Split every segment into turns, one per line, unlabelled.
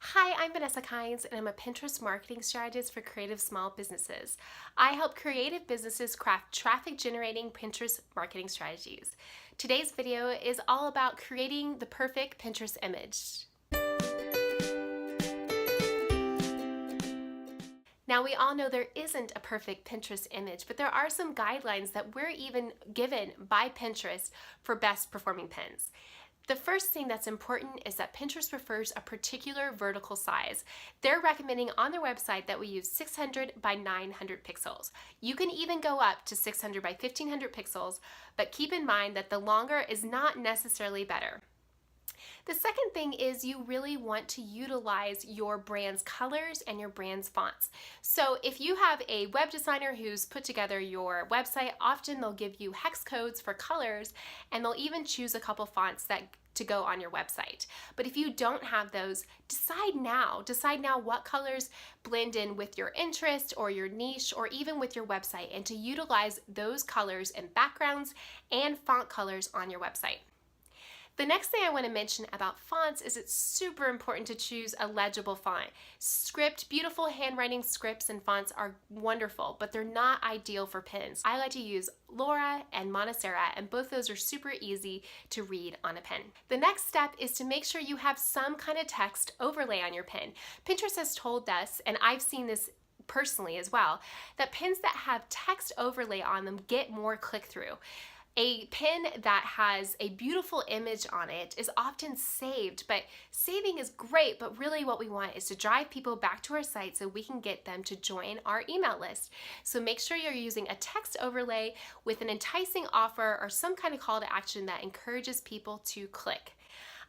Hi, I'm Vanessa Kynes, and I'm a Pinterest marketing strategist for creative small businesses. I help creative businesses craft traffic generating Pinterest marketing strategies. Today's video is all about creating the perfect Pinterest image. Now, we all know there isn't a perfect Pinterest image, but there are some guidelines that we're even given by Pinterest for best performing pins. The first thing that's important is that Pinterest prefers a particular vertical size. They're recommending on their website that we use 600 by 900 pixels. You can even go up to 600 by 1500 pixels, but keep in mind that the longer is not necessarily better. The second thing is you really want to utilize your brand's colors and your brand's fonts. So if you have a web designer who's put together your website, often they'll give you hex codes for colors, and they'll even choose a couple fonts to go on your website. But if you don't have those, decide now what colors blend in with your interest or your niche or even with your website, and to utilize those colors and backgrounds and font colors on your website. The next thing I want to mention about fonts is it's super important to choose a legible font. Beautiful handwriting scripts and fonts are wonderful, but they're not ideal for pins. I like to use Laura and Montserrat, and both those are super easy to read on a pin. The next step is to make sure you have some kind of text overlay on your pin. Pinterest has told us, and I've seen this personally as well, that pins that have text overlay on them get more click-through. A pin that has a beautiful image on it is often saved, but saving is great, but really what we want is to drive people back to our site so we can get them to join our email list. So make sure you're using a text overlay with an enticing offer or some kind of call to action that encourages people to click.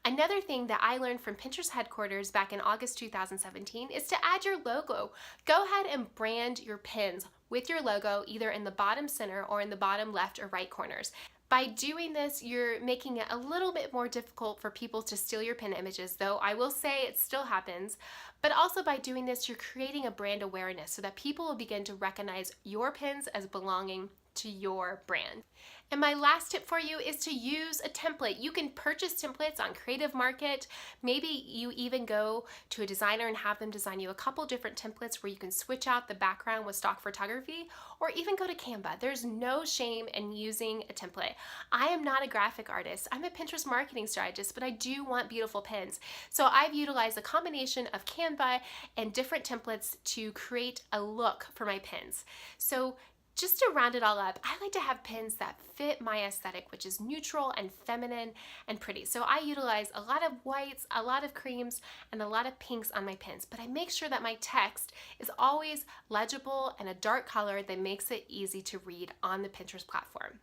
Another thing that I learned from Pinterest headquarters back in August 2017 is to add your logo. Go ahead and brand your pins with your logo either in the bottom center or in the bottom left or right corners. By doing this, you're making it a little bit more difficult for people to steal your pin images, though I will say it still happens. But also by doing this, you're creating a brand awareness so that people will begin to recognize your pins as belonging to your brand. And my last tip for you is to use a template. You can purchase templates on Creative Market. Maybe you even go to a designer and have them design you a couple different templates where you can switch out the background with stock photography, or even go to Canva. There's no shame in using a template. I am not a graphic artist. I'm a Pinterest marketing strategist, but I do want beautiful pins. So I've utilized a combination of Canva and different templates to create a look for my pins. So just to round it all up, I like to have pins that fit my aesthetic, which is neutral and feminine and pretty. So I utilize a lot of whites, a lot of creams, and a lot of pinks on my pins, but I make sure that my text is always legible and a dark color that makes it easy to read on the Pinterest platform.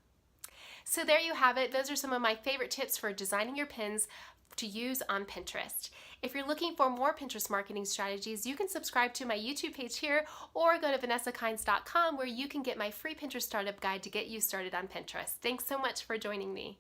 So there you have it. Those are some of my favorite tips for designing your pins to use on Pinterest. If you're looking for more Pinterest marketing strategies, you can subscribe to my YouTube page here or go to vanessakynes.com where you can get my free Pinterest startup guide to get you started on Pinterest. Thanks so much for joining me.